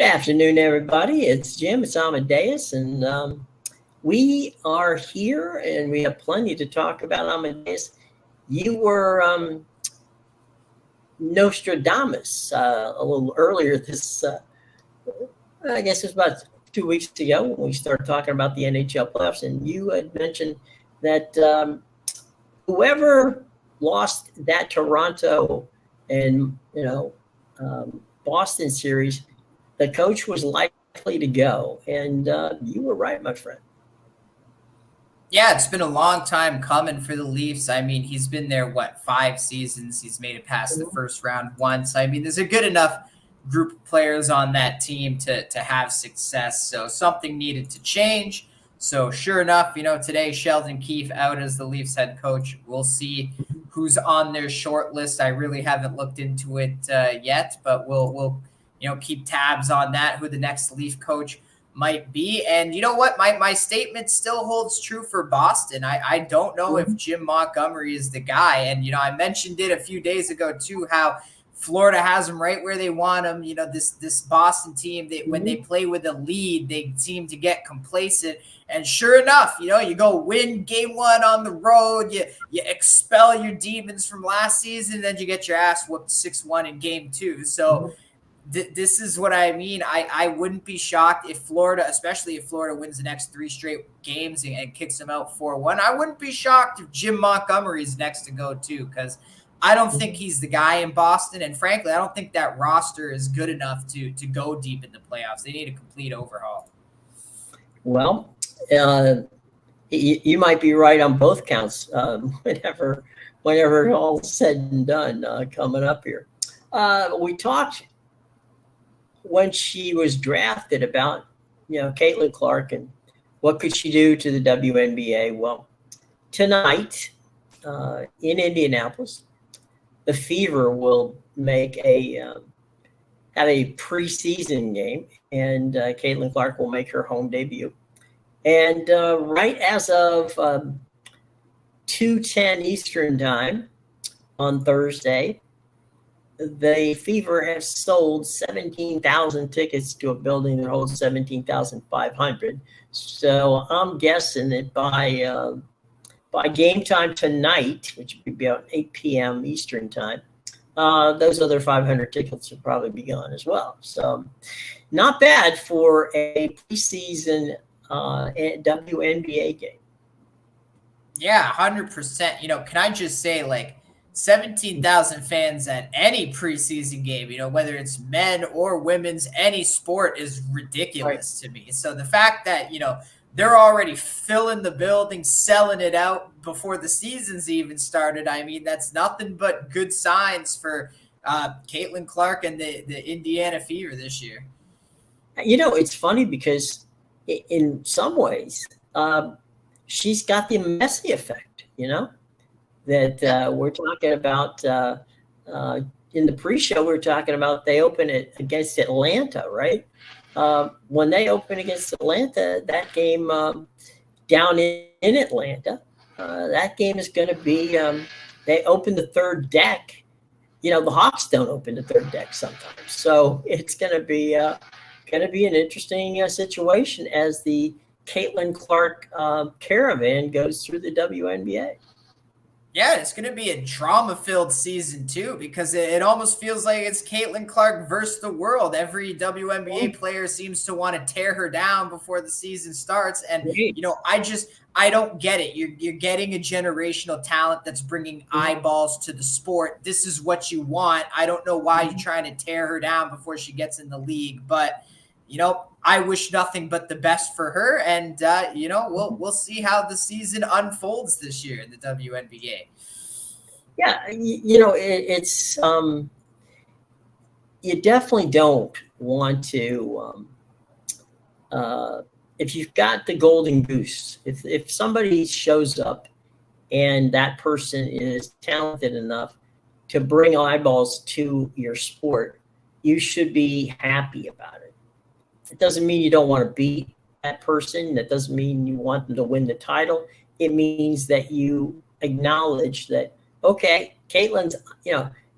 afternoon, everybody. It's Jim. It's Amadeus, and we are here, and we have plenty to talk about. Amadeus, you were Nostradamus a little earlier this. I guess it was about 2 weeks ago when we started talking about the NHL playoffs, and you had mentioned that whoever lost that Toronto and Boston series, the coach was likely to go, and you were right, my friend. Yeah, it's been a long time coming for the Leafs. I mean, he's been there, 5 seasons? He's made it past the first round once. I mean, there's a good enough group of players on that team to have success. So something needed to change. So sure enough, today Sheldon Keefe out as the Leafs head coach. We'll see who's on their short list. I really haven't looked into it yet, but we'll keep tabs on that, who the next Leaf coach might be. And you know what? My statement still holds true for Boston. I don't know if Jim Montgomery is the guy. And, I mentioned it a few days ago too, how Florida has them right where they want them. This Boston team, when they play with a lead, they seem to get complacent. And sure enough, you go win game 1 on the road, you expel your demons from last season, and then you get your ass whooped 6-1 in game 2. So this is what I mean. I wouldn't be shocked if Florida, especially if Florida wins the next 3 straight games and kicks them out 4-1. I wouldn't be shocked if Jim Montgomery is next to go too, because I don't think he's the guy in Boston. And frankly, I don't think that roster is good enough to go deep in the playoffs. They need a complete overhaul. Well, you might be right on both counts whenever all's said and done coming up here. We talked when she was drafted about, Caitlin Clark and what could she do to the WNBA. Well, tonight in Indianapolis, the Fever will make have a preseason game, and Caitlin Clark will make her home debut. And right as of 2:10 Eastern time on Thursday, the Fever has sold 17,000 tickets to a building that holds 17,500. So I'm guessing that by game time tonight, which would be about 8 p.m. Eastern time, those other 500 tickets will probably be gone as well. So not bad for a preseason WNBA game. Yeah, 100%. Can I just say, 17,000 fans at any preseason game, whether it's men or women's, any sport is ridiculous to me. So the fact that, they're already filling the building, selling it out before the season's even started, I mean, that's nothing but good signs for Caitlin Clark and the Indiana Fever this year. It's funny because in some ways, she's got the Messi effect, that we're talking about in the pre-show. We're talking about they open it against Atlanta, right? When they open against Atlanta, that game down in Atlanta, that game is going to be, they open the third deck. The Hawks don't open the third deck sometimes. So it's going to be an interesting situation as the Caitlin Clark caravan goes through the WNBA. Yeah, it's going to be a drama-filled season, too, because it almost feels like it's Caitlin Clark versus the world. Every WNBA player seems to want to tear her down before the season starts. And, I don't get it. You're getting a generational talent that's bringing eyeballs to the sport. This is what you want. I don't know why you're trying to tear her down before she gets in the league. But, I wish nothing but the best for her. And, we'll see how the season unfolds this year in the WNBA. Yeah, it's you definitely don't want to if you've got the golden goose, if somebody shows up and that person is talented enough to bring eyeballs to your sport, you should be happy about it. It doesn't mean you don't want to beat that person. That doesn't mean you want them to win the title. It means that you acknowledge that, okay, Caitlin's,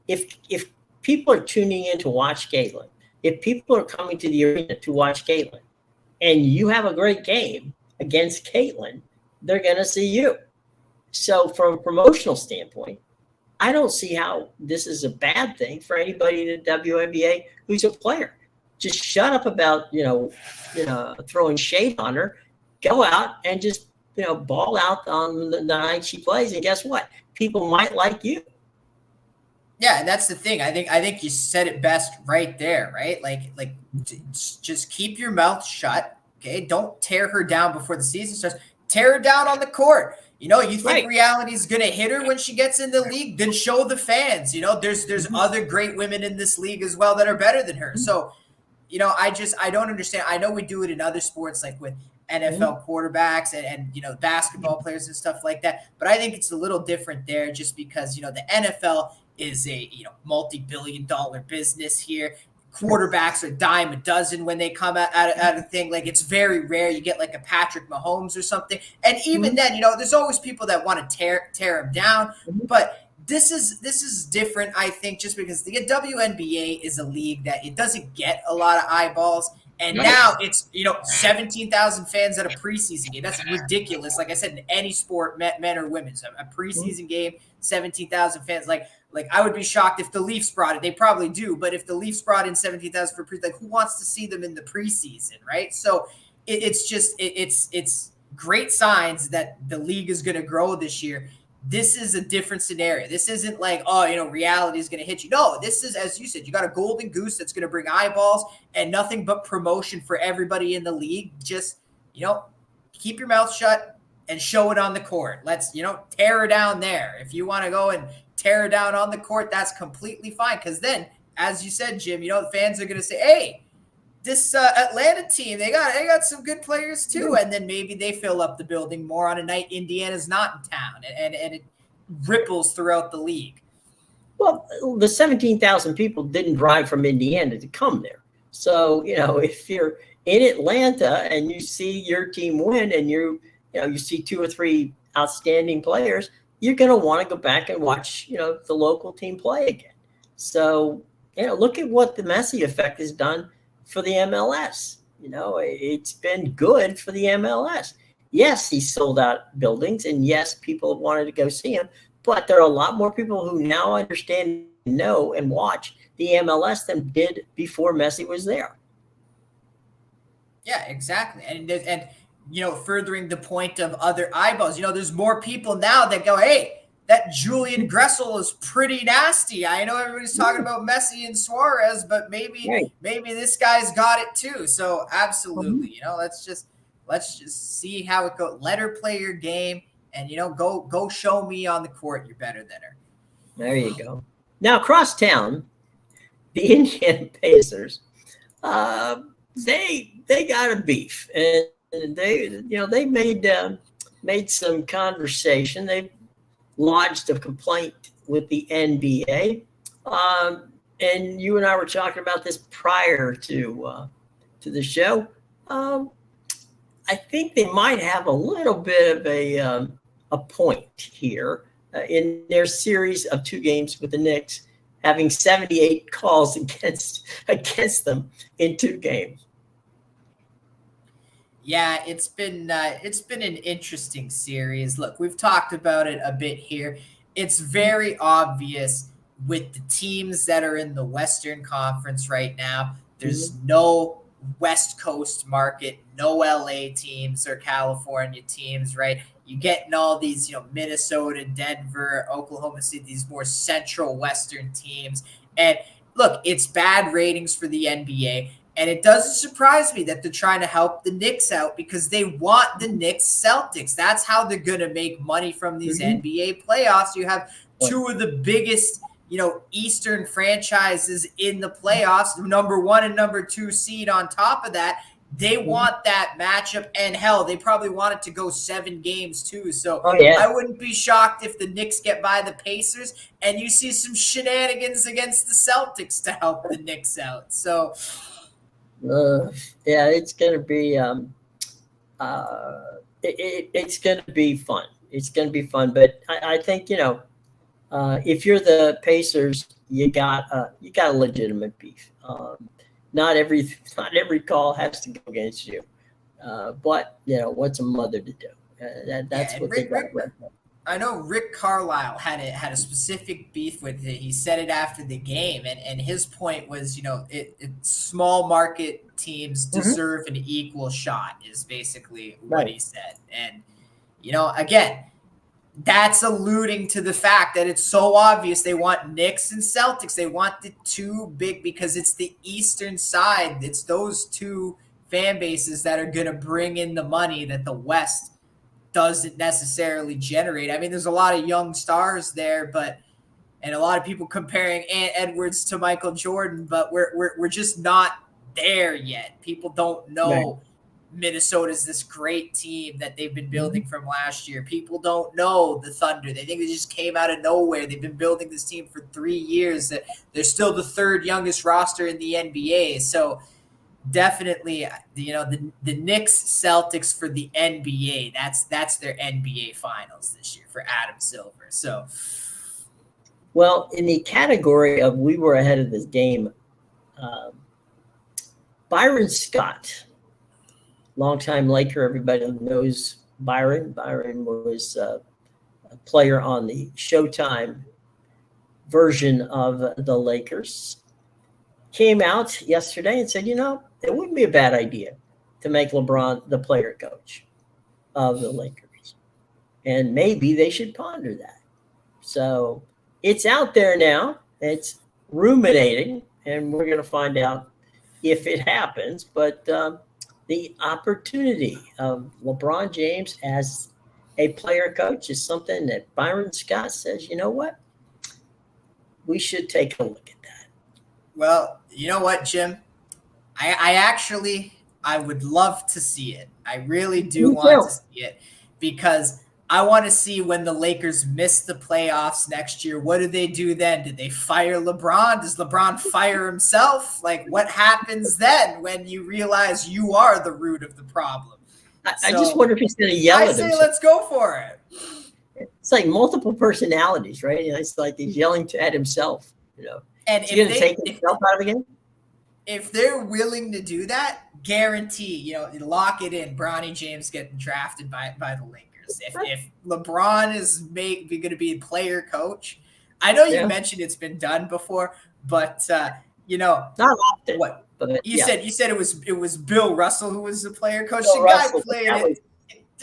if people are tuning in to watch Caitlin, if people are coming to the arena to watch Caitlin and you have a great game against Caitlin, they're going to see you. So from a promotional standpoint, I don't see how this is a bad thing for anybody in the WNBA who's a player. Just shut up about, throwing shade on her. Go out and just, ball out on the night she plays. And guess what? People might like you. Yeah, and that's the thing. I think you said it best right there, right? Like just keep your mouth shut. Okay, don't tear her down before the season starts. Tear her down on the court. You think reality is going to hit her when she gets in the league, then show the fans. There's other great women in this league as well that are better than her. So, I don't understand. I know we do it in other sports, like with NFL quarterbacks and basketball players and stuff like that. But I think it's a little different there just because, the NFL is a, multi-billion-dollar business here. Quarterbacks are dime a dozen when they come out of thing. Like, it's very rare you get like a Patrick Mahomes or something. And even then, there's always people that want to tear him down. But this is different, I think, just because the WNBA is a league that it doesn't get a lot of eyeballs. And now it's, 17,000 fans at a preseason game. That's ridiculous. Like I said, in any sport, men or women, so a preseason game, 17,000 fans. Like I would be shocked if the Leafs brought it. They probably do. But if the Leafs brought in 17,000 for preseason, who wants to see them in the preseason, right? So it's great signs that the league is going to grow this year. This is a different scenario. This isn't like, reality is going to hit you. No, this is, as you said, you got a golden goose that's going to bring eyeballs and nothing but promotion for everybody in the league. Just, keep your mouth shut and show it on the court. Let's, tear her down there. If you want to go and tear her down on the court, that's completely fine. Because then, as you said, Jim, the fans are going to say, hey, this Atlanta team, they got some good players too. And then maybe they fill up the building more on a night Indiana's not in town. And it ripples throughout the league. Well, the 17,000 people didn't drive from Indiana to come there. So, if you're in Atlanta and you see your team win and you see 2 or 3 outstanding players, you're going to want to go back and watch, the local team play again. So, look at what the Messi effect has done for the MLS. It's been good for the MLS. Yes, he sold out buildings, and yes, people wanted to go see him, but there are a lot more people who now understand, know, and watch the MLS than did before Messi was there. Yeah, exactly. And furthering the point of other eyeballs, there's more people now that go, hey, that Julian Gressel is pretty nasty. I know everybody's talking about Messi and Suarez, but maybe this guy's got it too. So absolutely, let's just see how it goes. Let her play your game, and go show me on the court you're better than her. There you go. Now across town, the Indiana Pacers, they got a beef, and they made some conversation. They lodged a complaint with the NBA, and you and I were talking about this prior to the show. I think they might have a little bit of a point here in their series of 2 games with the Knicks, having 78 calls against them in 2 games. Yeah, it's been an interesting series. Look, we've talked about it a bit here. It's very obvious with the teams that are in the Western Conference right now. There's no West Coast market, no LA teams or California teams, right? You getting all these, Minnesota, Denver, Oklahoma City, these more central Western teams. And look, it's bad ratings for the NBA. And it doesn't surprise me that they're trying to help the Knicks out because they want the Knicks Celtics. That's how they're going to make money from these NBA playoffs. You have 2 of the biggest, Eastern franchises in the playoffs, number 1 and number 2 seed on top of that. They want that matchup, and hell, they probably want it to go 7 games too. So I wouldn't be shocked if the Knicks get by the Pacers and you see some shenanigans against the Celtics to help the Knicks out. So it's going to be it's going to be fun. It's going to be fun. But I think if you're the Pacers, you got a legitimate beef. not every call has to go against you. But what's a mother to do? That's what they got right now. I know Rick Carlisle had a specific beef with it. He said it after the game, and his point was, small market teams deserve an equal shot is basically what he said. And again, that's alluding to the fact that it's so obvious they want Knicks and Celtics. They want the two big because it's the Eastern side. It's those two fan bases that are going to bring in the money that the West doesn't necessarily generate. I mean, there's a lot of young stars there, and a lot of people comparing Ant Edwards to Michael Jordan, but we're just not there yet. People don't know Minnesota's this great team that they've been building from last year. People don't know the Thunder. They think they just came out of nowhere. They've been building this team for 3 years. That they're still the third youngest roster in the NBA. So definitely, the Knicks Celtics for the NBA. That's their NBA Finals this year for Adam Silver. So, well, in the category of we were ahead of this game, Byron Scott, longtime Laker. Everybody knows Byron. Byron was a player on the Showtime version of the Lakers. Came out yesterday and said, it wouldn't be a bad idea to make LeBron the player coach of the Lakers. And maybe they should ponder that. So it's out there now. It's ruminating, and we're going to find out if it happens. But the opportunity of LeBron James as a player coach is something that Byron Scott says, you know what? We should take a look at that. Well, you know what, Jim? I would love to see it. I really do want to see it because I want to see when the Lakers miss the playoffs next year. What do they do then? Do they fire LeBron? Does LeBron fire himself? Like, what happens then when you realize you are the root of the problem? I just wonder if he's going to yell at himself. I say let's go for it. It's like multiple personalities, right? It's like he's yelling at himself, And is he going to take himself out of the game? If they're willing to do that, guarantee, lock it in. Bronny James getting drafted by the Lakers. If LeBron is going to be a player coach, I know you mentioned it's been done before, but not often. What but you said? You said it was Bill Russell who was the player coach. The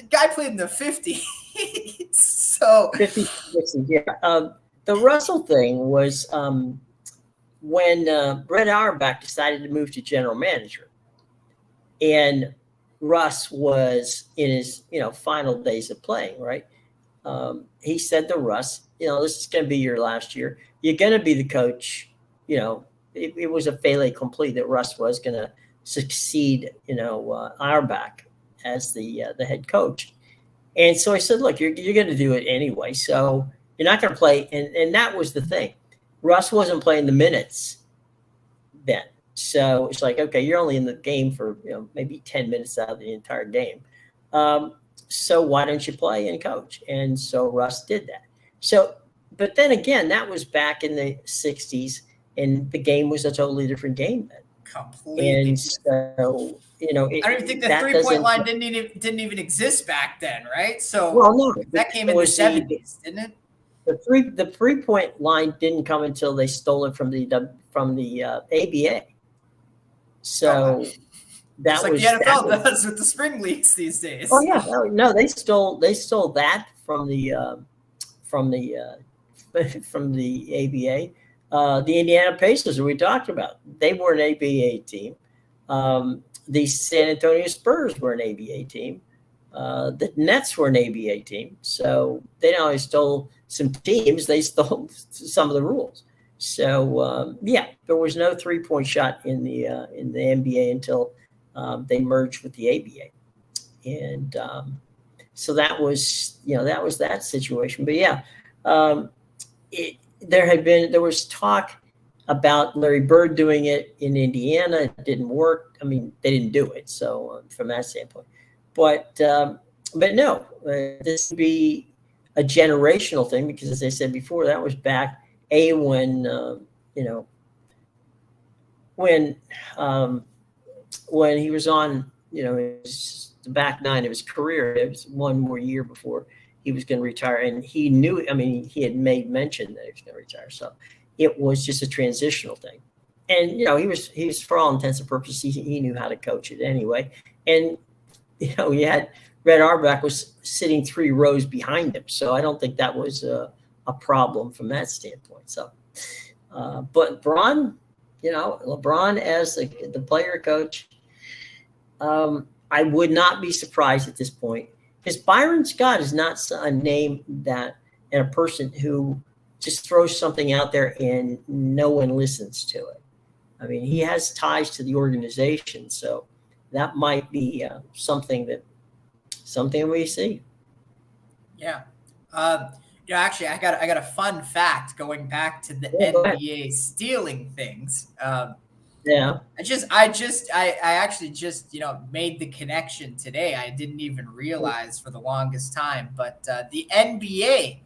guy played in the 50s. So 50s, 60s, yeah. The Russell thing was when Brett Auerbach decided to move to general manager, and Russ was in his final days of playing, right? He said to Russ, this is going to be your last year. You're going to be the coach. It was a fait accompli that Russ was going to succeed Auerbach as the head coach. And so I said, look, you're going to do it anyway, so you're not going to play. And that was the thing. Russ wasn't playing the minutes then. So it's like, okay, you're only in the game for maybe 10 minutes out of the entire game. So why don't you play and coach? And so Russ did that. So, but then again, that was back in the 60s, and the game was a totally different game then. Completely. And so, I don't even think the 3-point line didn't even exist back then, right? So that came in the 70s, didn't it? The 3-point line didn't come until they stole it from the ABA. So that was like the NFL does with the spring leagues these days. Oh yeah, no, they stole that from the ABA. The Indiana Pacers that we talked about, they were an ABA team. The San Antonio Spurs were an ABA team. The Nets were an ABA team. So they not only stole some teams, they stole some of the rules. So there was no 3-point shot in the NBA until they merged with the ABA, and so that was that situation. But there was talk about Larry Bird doing it in Indiana. It didn't work. I mean, they didn't do it. So from that standpoint, but no, this would be a generational thing because, as I said before, that was back when when when he was on, the back nine of his career, it was one more year before he was going to retire, and he knew. I mean, he had made mention that he was going to retire, so it was just a transitional thing. And he was for all intents and purposes, he knew how to coach it anyway. And he had Red Auerbach was sitting 3 rows behind him, so I don't think that was a problem from that standpoint. So, but LeBron as the player coach, I would not be surprised at this point, because Byron Scott is not a name and a person who just throws something out there and no one listens to it. I mean, he has ties to the organization, so that might be something we see. Yeah. Actually, I got a fun fact going back to the NBA stealing things. Yeah. I actually just made the connection today. I didn't even realize for the longest time, but the NBA,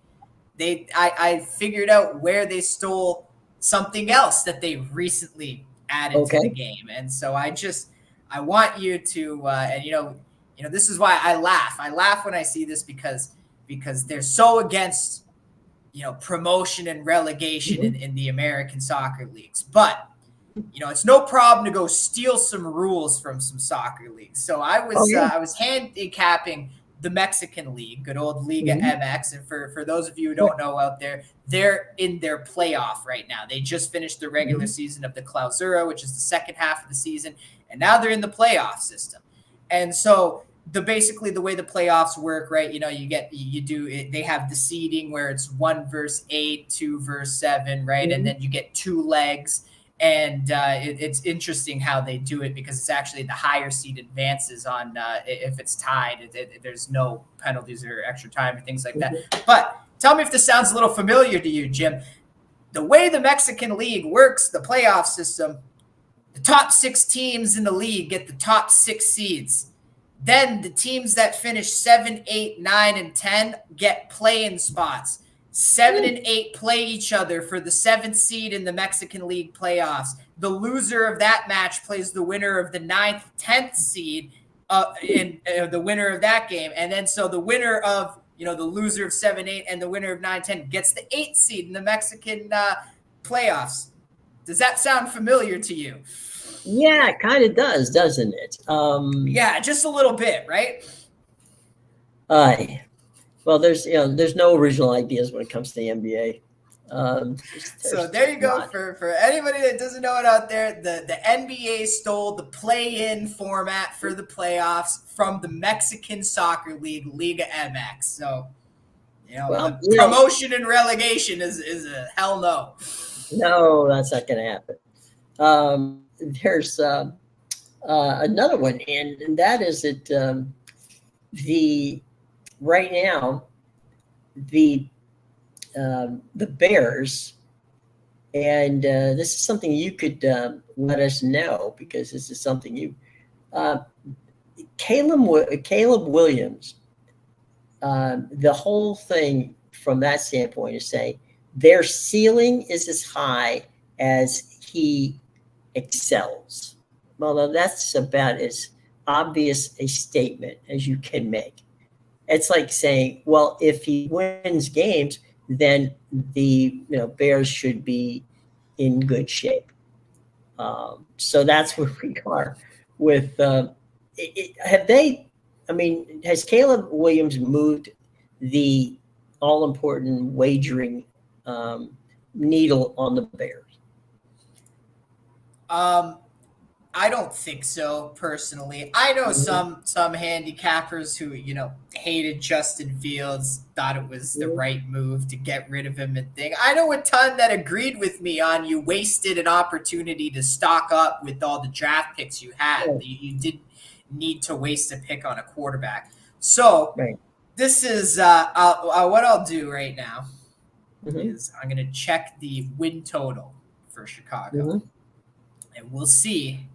I figured out where they stole something else that they recently added to the game. And so I want you to and this is why I laugh. I laugh when I see this because they're so against promotion and relegation in the American soccer leagues. But it's no problem to go steal some rules from some soccer leagues. So I was handicapping the Mexican league, good old Liga MX. And for those of you who don't know out there, they're in their playoff right now. They just finished the regular season of the Clausura, which is the second half of the season, and now they're in the playoff system. And so basically the way the playoffs work, right? They have the seeding where it's 1 versus 8, 2 versus 7, right? And then you get 2 legs. And it's interesting how they do it, because it's actually the higher seed advances on if it's tied. There's no penalties or extra time or things like that. But tell me if this sounds a little familiar to you, Jim. The way the Mexican League works, the playoff system, the top 6 teams in the league get the top 6 seeds. Then the teams that finish 7, 8, 9, and 10 get play-in spots. 7 and 8 play each other for the 7th seed in the Mexican League playoffs. The loser of that match plays the winner of the 9th, 10th seed in the winner of that game. And then so the winner of, the loser of 7, 8 and the winner of 9, 10 gets the 8th seed in the Mexican playoffs. Does that sound familiar to you? Yeah, it kind of does, doesn't it? Yeah, just a little bit, right? Well, there's no original ideas when it comes to the NBA. So there you go. For anybody that doesn't know it out there, the NBA stole the play-in format for the playoffs from the Mexican Soccer League, Liga MX. So, promotion and relegation is a hell no. No, that's not going to happen. There's another one, and that is that right now, the Bears, and this is something you could let us know, because this is something Caleb Williams. The whole thing from that standpoint is saying their ceiling is as high as he excels. Well, that's about as obvious a statement as you can make. It's like saying, well, if he wins games, then the Bears should be in good shape. So that's where we are with. Has Caleb Williams moved the all-important wagering needle on the Bears? I don't think so, personally. I know some handicappers who, hated Justin Fields, thought it was the right move to get rid of him and thing. I know a ton that agreed with me on you wasted an opportunity to stock up with all the draft picks you had. You didn't need to waste a pick on a quarterback. So this is what I'll do right now is I'm going to check the win total for Chicago. And we'll see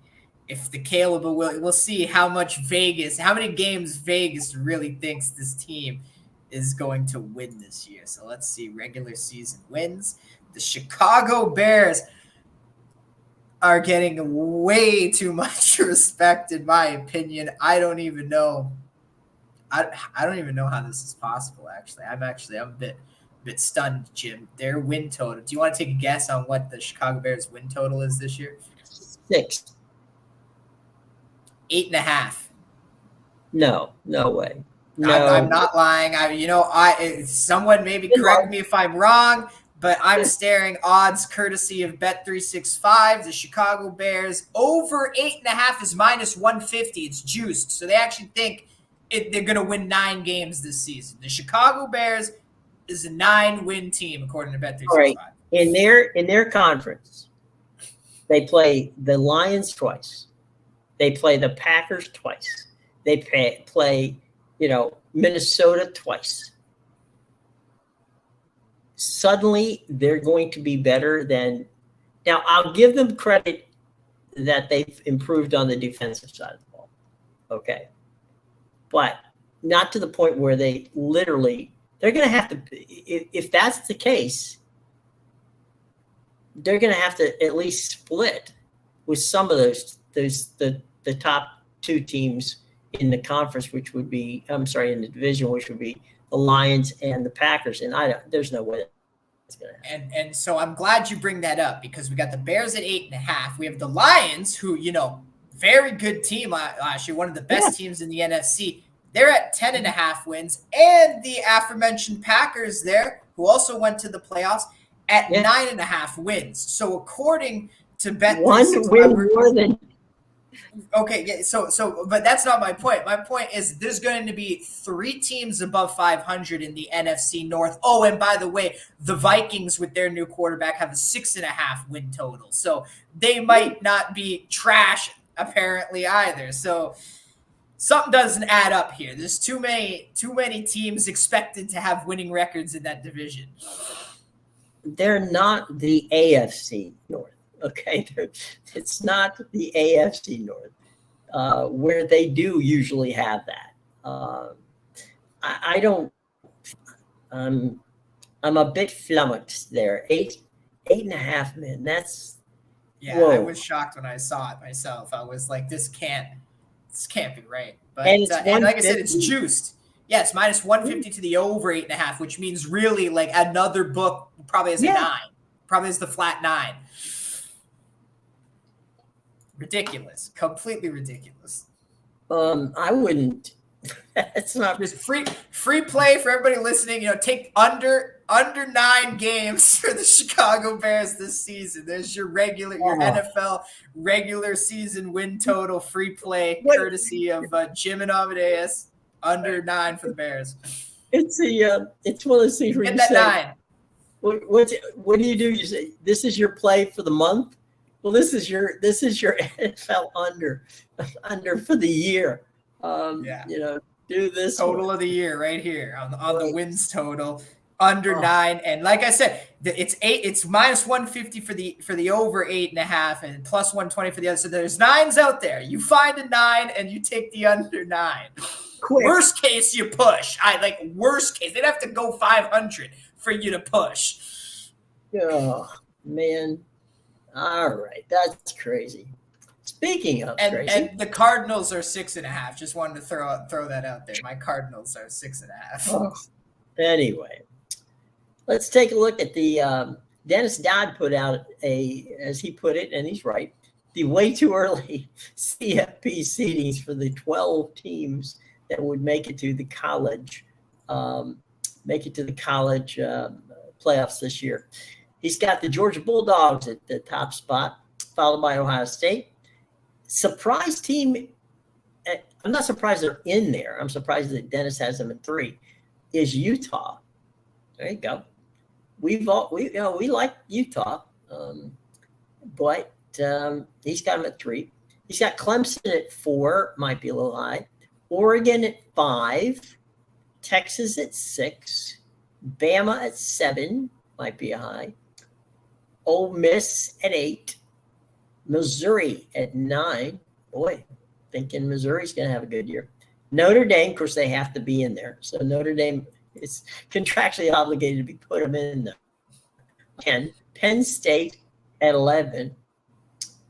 if we'll see how many games Vegas really thinks this team is going to win this year. So let's see, regular season wins. The Chicago Bears are getting way too much respect, in my opinion. I don't even know. I don't even know how this is possible. Actually, I'm a bit stunned, Jim. Their win total. Do you want to take a guess on what the Chicago Bears win total is this year? 6. 8.5. No way. No, I'm not lying. Someone maybe correct me if I'm wrong, but I'm staring odds courtesy of Bet365. The Chicago Bears over 8.5 is -150. It's juiced, so they actually think they're going to win 9 games this season. The Chicago Bears is a 9-win team according to Bet365. all right. In their conference, they play the Lions twice. They play the Packers twice. They play Minnesota twice. Suddenly, they're going to be better than. Now, I'll give them credit that they've improved on the defensive side of the ball. Okay. But not to the point where they're going to have to, if that's the case, they're going to have to at least split with some of the top 2 teams in the conference, in the division, which would be the Lions and the Packers. And there's no way that's going to happen. And so I'm glad you bring that up, because we got the Bears at 8.5. We have the Lions, who, very good team, actually one of the best teams in the NFC. They're at 10.5 wins, and the aforementioned Packers there, who also went to the playoffs, at 9.5 wins. So according to Bet365, 1 win more than. Okay, yeah. So, but that's not my point. My point is there's going to be 3 teams above 500 in the NFC North. Oh, and by the way, the Vikings with their new quarterback have a 6.5 win total. So they might not be trash apparently either. So something doesn't add up here. There's too many teams expected to have winning records in that division. They're not the AFC North. Okay, it's not the AFC North, where they do usually have that. I don't. I'm a bit flummoxed there. 8.5, man. That's. Yeah, whoa. I was shocked when I saw it myself. I was like, this can't be right. But and like I said, it's juiced. Yeah, it's -150 to the over 8.5, which means really like another book probably has a 9, probably has the flat 9. Ridiculous, completely ridiculous. I wouldn't. That's not just free play for everybody listening. Take under 9 games for the Chicago Bears this season. There's your NFL regular season win total free play, courtesy of Jim and Amadeus. Under 9 for the Bears. It's one of those things where get you that say, 9. What do? You say this is your play for the month? Well, this is your NFL under for the year. Do this total of the year right here on the wins total under 9, and like I said, it's -150 for the over 8.5 and +120 for the other. So there's 9s out there. You find a 9 and you take the under 9. Quick. Worst case, you push. Worst case, they'd have to go 500 for you to push. Oh man. All right, that's crazy. Speaking of crazy, and the Cardinals are 6.5. Just wanted to throw that out there. My Cardinals are 6.5. Oh. Anyway, let's take a look at the Dennis Dodd put out as he put it, and he's right, the way too early CFP seedings for the 12 teams that would make it to the college, playoffs this year. He's got the Georgia Bulldogs at the top spot, followed by Ohio State. Surprise team, I'm not surprised they're in there. I'm surprised that Dennis has them at 3, is Utah. There you go. We like Utah, but he's got them at 3. He's got Clemson at 4, might be a little high. Oregon at 5, Texas at 6, Bama at 7, might be a high. Ole Miss at 8, Missouri at 9. Boy, thinking Missouri's going to have a good year. Notre Dame, of course, they have to be in there. So Notre Dame is contractually obligated to put them in there. And Penn State at 11.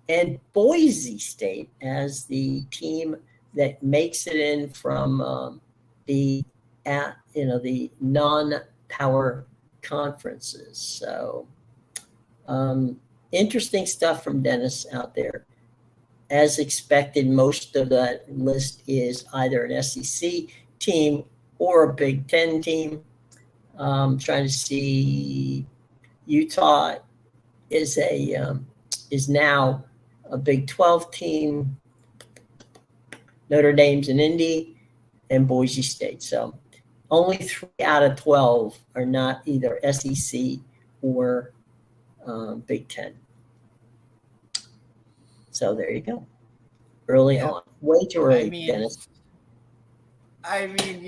and Boise State as the team that makes it in from the non-power conferences. So interesting stuff from Dennis out there. As expected, most of that list is either an SEC team or a Big Ten team. Trying to see, Utah is now a Big 12 team. Notre Dame's an Indy, and Boise State. So only 3 out of 12 are not either SEC or Big Ten. So there you go. Early on. Way too early, Dennis. I mean,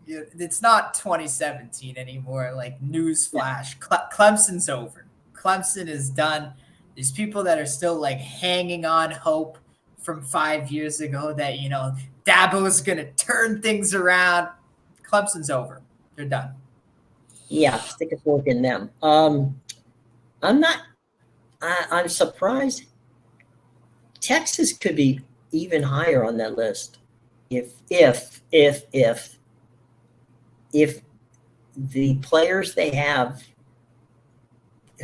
it's not 2017 anymore. Like, newsflash, Clemson's over. Clemson is done. There's people that are still like hanging on hope from 5 years ago that, Dabo's going to turn things around. Clemson's over. They're done. Yeah, stick a fork in them. I'm surprised. Texas could be even higher on that list if the players they have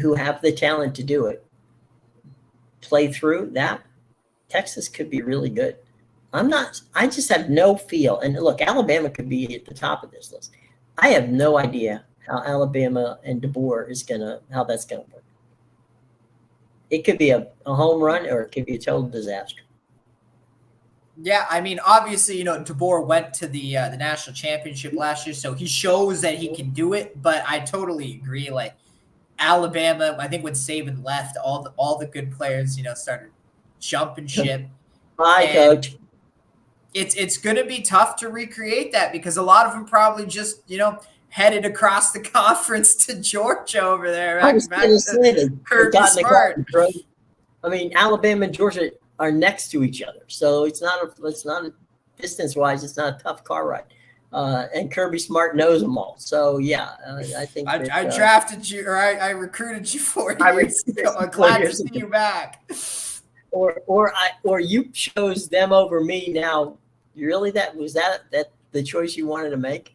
who have the talent to do it play through that. Texas could be really good. I just have no feel. And look, Alabama could be at the top of this list. I have no idea how Alabama and DeBoer how that's going to work. It could be a home run, or it could be a total disaster. Yeah, I mean, obviously, DeBoer went to the national championship last year, so he shows that he can do it. But I totally agree. Like, Alabama, I think when Saban left, all the good players, started jumping ship. Bye, coach. It's going to be tough to recreate that because a lot of them probably just, headed across the conference to Georgia over there. I was going to say Kirby Smart. I mean, Alabama and Georgia are next to each other, so it's not a distance-wise, it's not a tough car ride. And Kirby Smart knows them all. So yeah, I think I drafted you, or I recruited you 4 years ago. I'm glad to see you back. Or you chose them over me. Now, really, that the choice you wanted to make?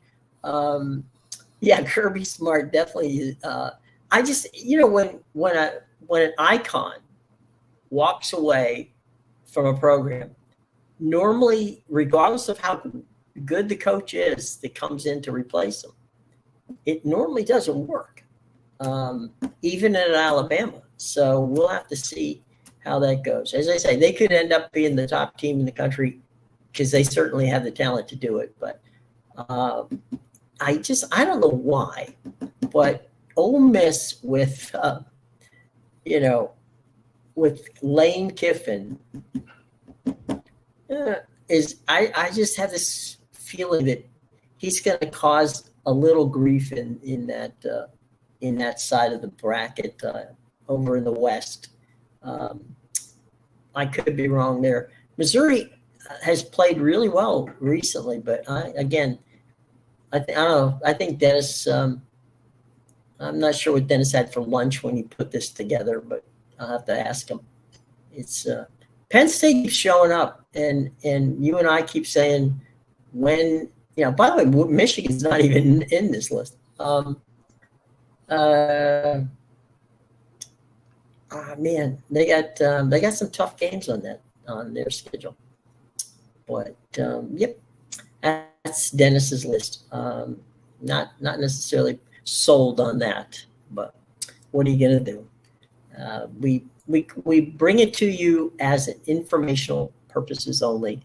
Yeah, Kirby Smart definitely. I just, when an icon walks away from a program, normally, regardless of how good the coach is that comes in to replace him, it normally doesn't work, even at Alabama. So we'll have to see how that goes. As I say, they could end up being the top team in the country because they certainly have the talent to do it. But I don't know why, but Ole Miss with Lane Kiffin I just have this feeling that he's going to cause a little grief in that side of the bracket over in the West. I could be wrong there. Missouri has played really well recently, but I don't know. I think Dennis. I'm not sure what Dennis had for lunch when he put this together, but I'll have to ask him. It's Penn State keeps showing up, and you and I keep saying when. By the way, Michigan's not even in this list. Man, they got some tough games on their schedule. But yep, that's Dennis's list. Not necessarily sold on that, but what are you gonna do? We bring it to you as an informational purposes only.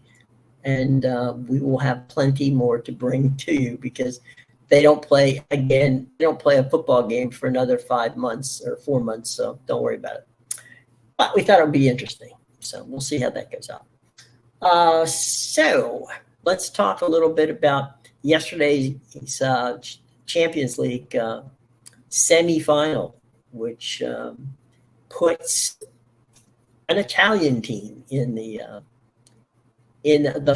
And we will have plenty more to bring to you because they don't play a football game for another 5 months or 4 months. So don't worry about it. But we thought it would be interesting. So we'll see how that goes out. So let's talk a little bit about yesterday's Champions League semifinal, which puts an Italian team in the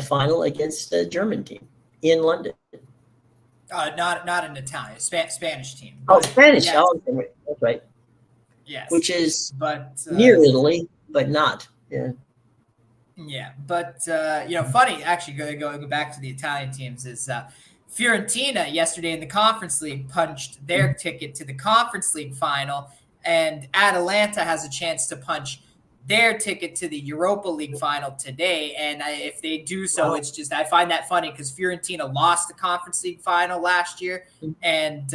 final against the German team in London. Not an Italian, Spanish team. Oh, Spanish. Yeah. Oh, that's right. Yes. which is but near Italy, but not. Yeah. Yeah, but funny actually. Going back to the Italian teams is Fiorentina yesterday in the Conference League punched their ticket to the Conference League final, and Atalanta has a chance to punch their ticket to the Europa League final today. And if they do so, it's just I find that funny because Fiorentina lost the Conference League final last year, and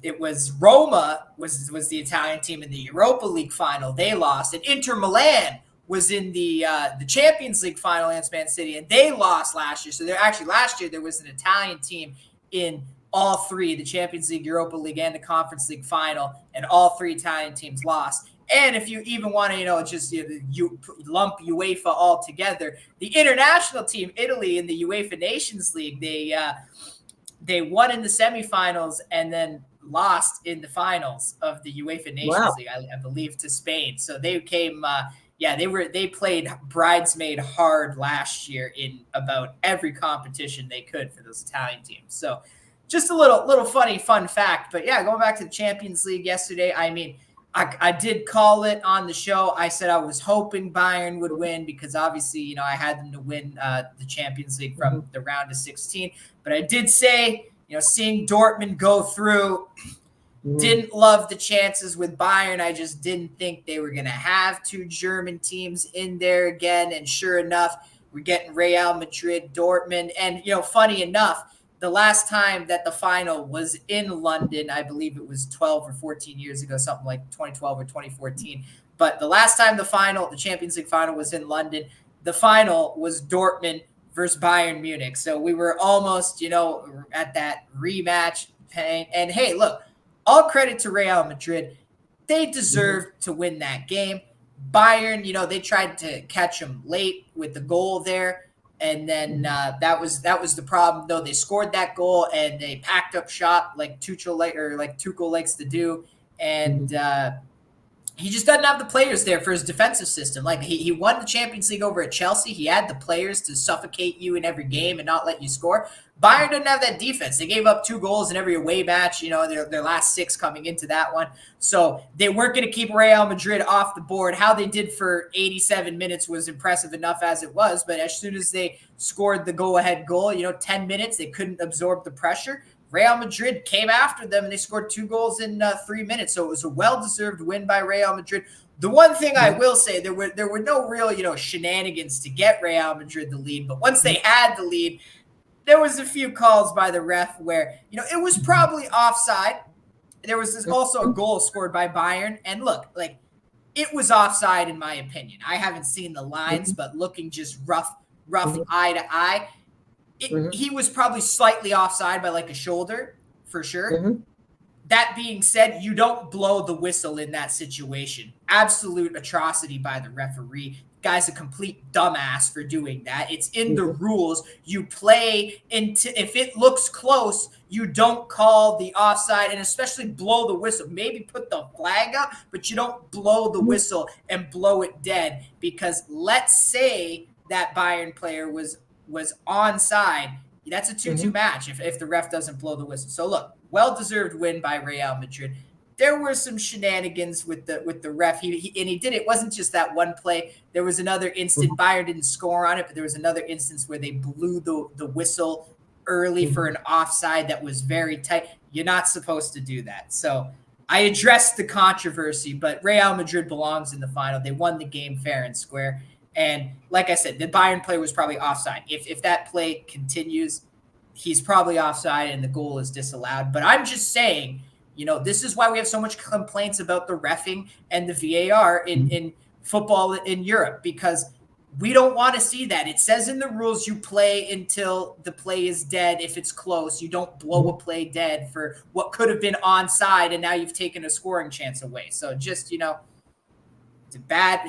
it was Roma was the Italian team in the Europa League final. They lost, and Inter Milan was in the Champions League final against Man City, and they lost last year. So they're actually last year there was an Italian team in all three, the Champions League, Europa League, and the Conference League final, and all three Italian teams lost. And if you even want to, just you lump UEFA all together, the international team, Italy, in the UEFA Nations League, they won in the semifinals and then lost in the finals of the UEFA Nations League, I believe, to Spain. So they came, they played bridesmaid hard last year in about every competition they could for those Italian teams. So just a little funny fun fact. But yeah, going back to the Champions League yesterday, I mean, I did call it on the show. I said I was hoping Bayern would win because obviously, I had them to win the Champions League from the round of 16. But I did say, seeing Dortmund go through, didn't love the chances with Bayern. I just didn't think they were going to have two German teams in there again. And sure enough, we're getting Real Madrid, Dortmund. And, funny enough, the last time that the final was in London, I believe it was 12 or 14 years ago, something like 2012 or 2014. But the last time the Champions League final was in London, the final was Dortmund versus Bayern Munich. So we were almost, at that rematch. And hey, look, all credit to Real Madrid. They deserved to win that game. Bayern, they tried to catch them late with the goal there. And then that was the problem, though. They scored that goal and they packed up shop like Tuchel likes to do. And he just doesn't have the players there for his defensive system. Like he won the Champions League over at Chelsea. He had the players to suffocate you in every game and not let you score. Bayern doesn't have that defense. They gave up 2 goals in every away match, their last 6 coming into that one. So they weren't going to keep Real Madrid off the board. How they did for 87 minutes was impressive enough as it was. But as soon as they scored the go-ahead goal, 10 minutes, they couldn't absorb the pressure. Real Madrid came after them, and they scored 2 goals in 3 minutes. So it was a well-deserved win by Real Madrid. The one thing I will say, there were no real, shenanigans to get Real Madrid the lead. But once they had the lead, there was a few calls by the ref where, it was probably offside. There was also a goal scored by Bayern. And look, it was offside in my opinion. I haven't seen the lines, but looking just rough eye to eye, he was probably slightly offside by a shoulder for sure. That being said, you don't blow the whistle in that situation. Absolute atrocity by the referee. Guy's a complete dumbass for doing that. It's in the rules. You play if it looks close, you don't call the offside and especially blow the whistle. Maybe put the flag up, but you don't blow the whistle and blow it dead because let's say that Bayern player was onside. That's a 2-2 match if the ref doesn't blow the whistle. So look, well-deserved win by Real Madrid. There were some shenanigans with the ref. He did it. It wasn't just that one play. There was another instant. Bayern didn't score on it, but there was another instance where they blew the whistle early for an offside that was very tight. You're not supposed to do that. So I addressed the controversy, but Real Madrid belongs in the final. They won the game fair and square. And like I said, the Bayern play was probably offside. If that play continues, he's probably offside and the goal is disallowed. But I'm just saying, this is why we have so much complaints about the reffing and the VAR in football in Europe, because we don't want to see that. It says in the rules you play until the play is dead. If it's close, you don't blow a play dead for what could have been onside, and now you've taken a scoring chance away. So just, it's bad.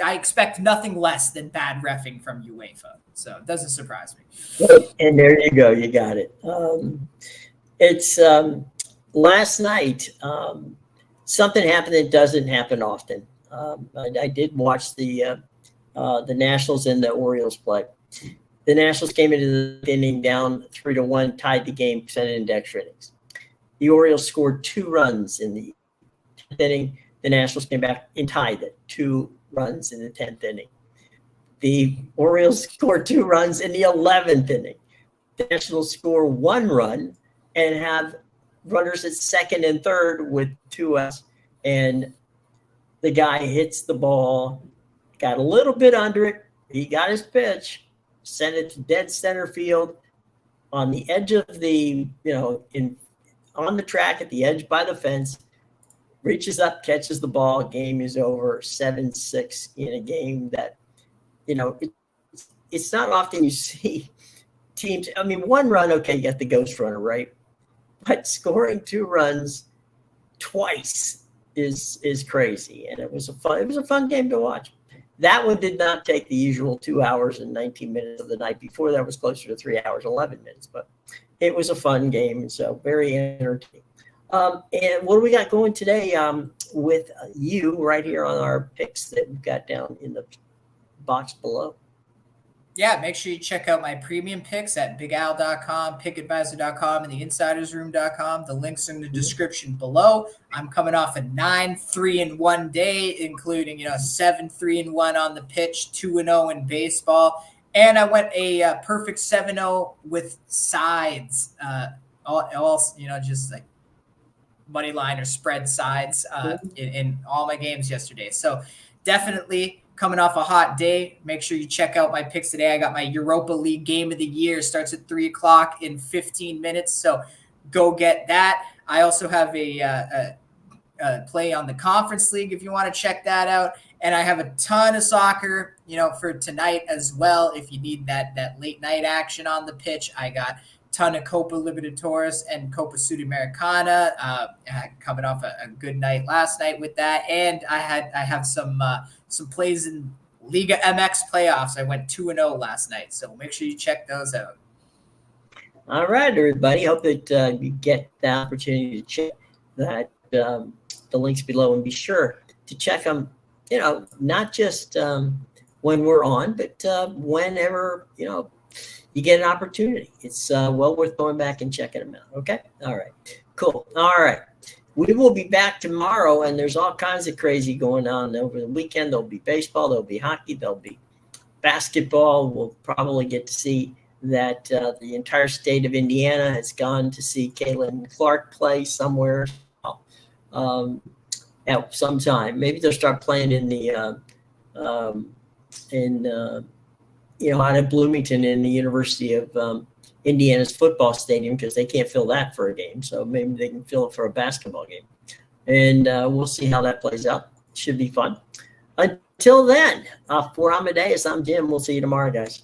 I expect nothing less than bad reffing from UEFA. So it doesn't surprise me. And there you go. You got it. It's last night, something happened that doesn't happen often. I did watch the Nationals and the Orioles play. The Nationals came into the inning down 3-1, tied the game, sent it into extra innings. The Orioles scored 2 runs in the 10th inning, the Nationals came back and tied it, 2 runs in the 10th inning. The Orioles scored 2 runs in the 11th inning. The Nationals score 1 run and have runners at second and third with 2 outs. And the guy hits the ball, got a little bit under it. He got his pitch, sent it to dead center field on the edge of the, on the track at the edge by the fence, reaches up, catches the ball. Game is over, 7-6 in a game that, it's not often you see teams. I mean, 1 run, okay, you got the ghost runner, right? But scoring 2 runs twice is crazy, and it was a fun game to watch. That one did not take the usual 2 hours and 19 minutes of the night before. That was closer to 3 hours, 11 minutes, but it was a fun game, so very entertaining. And what do we got going today with you right here on our picks that we've got down in the box below? Yeah, make sure you check out my premium picks at bigal.com, pickadvisor.com, and the insidersroom.com. The links in the description below. I'm coming off a 9-3-1 day, including 7-3-1 on the pitch, 2-0 in baseball, and I went a perfect 7-0 with sides. All just like money line or spread sides in all my games yesterday. So definitely coming off a hot day. Make sure you check out my picks today. I got my Europa League game of the year. Starts at 3:00 in 15 minutes. So go get that. I also have a play on the Conference League if you want to check that out. And I have a ton of soccer, for tonight as well. If you need that late night action on the pitch, I got ton of Copa Libertadores and Copa Sudamericana. Coming off a good night last night with that, and I have some plays in Liga MX playoffs. I went 2-0 last night, so make sure you check those out. All right, everybody. Hope that you get the opportunity to check that the links below, and be sure to check them. Not just when we're on, but whenever you get an opportunity. It's well worth going back and checking them out. Okay? All right. Cool. All right. We will be back tomorrow, and there's all kinds of crazy going on over the weekend. There'll be baseball. There'll be hockey. There'll be basketball. We'll probably get to see that the entire state of Indiana has gone to see Caitlin Clark play somewhere at some time. Maybe they'll start playing in the out at Bloomington in the University of Indiana's football stadium, because they can't fill that for a game. So maybe they can fill it for a basketball game. And we'll see how that plays out. Should be fun. Until then, for Amedeus, I'm Jim. We'll see you tomorrow, guys.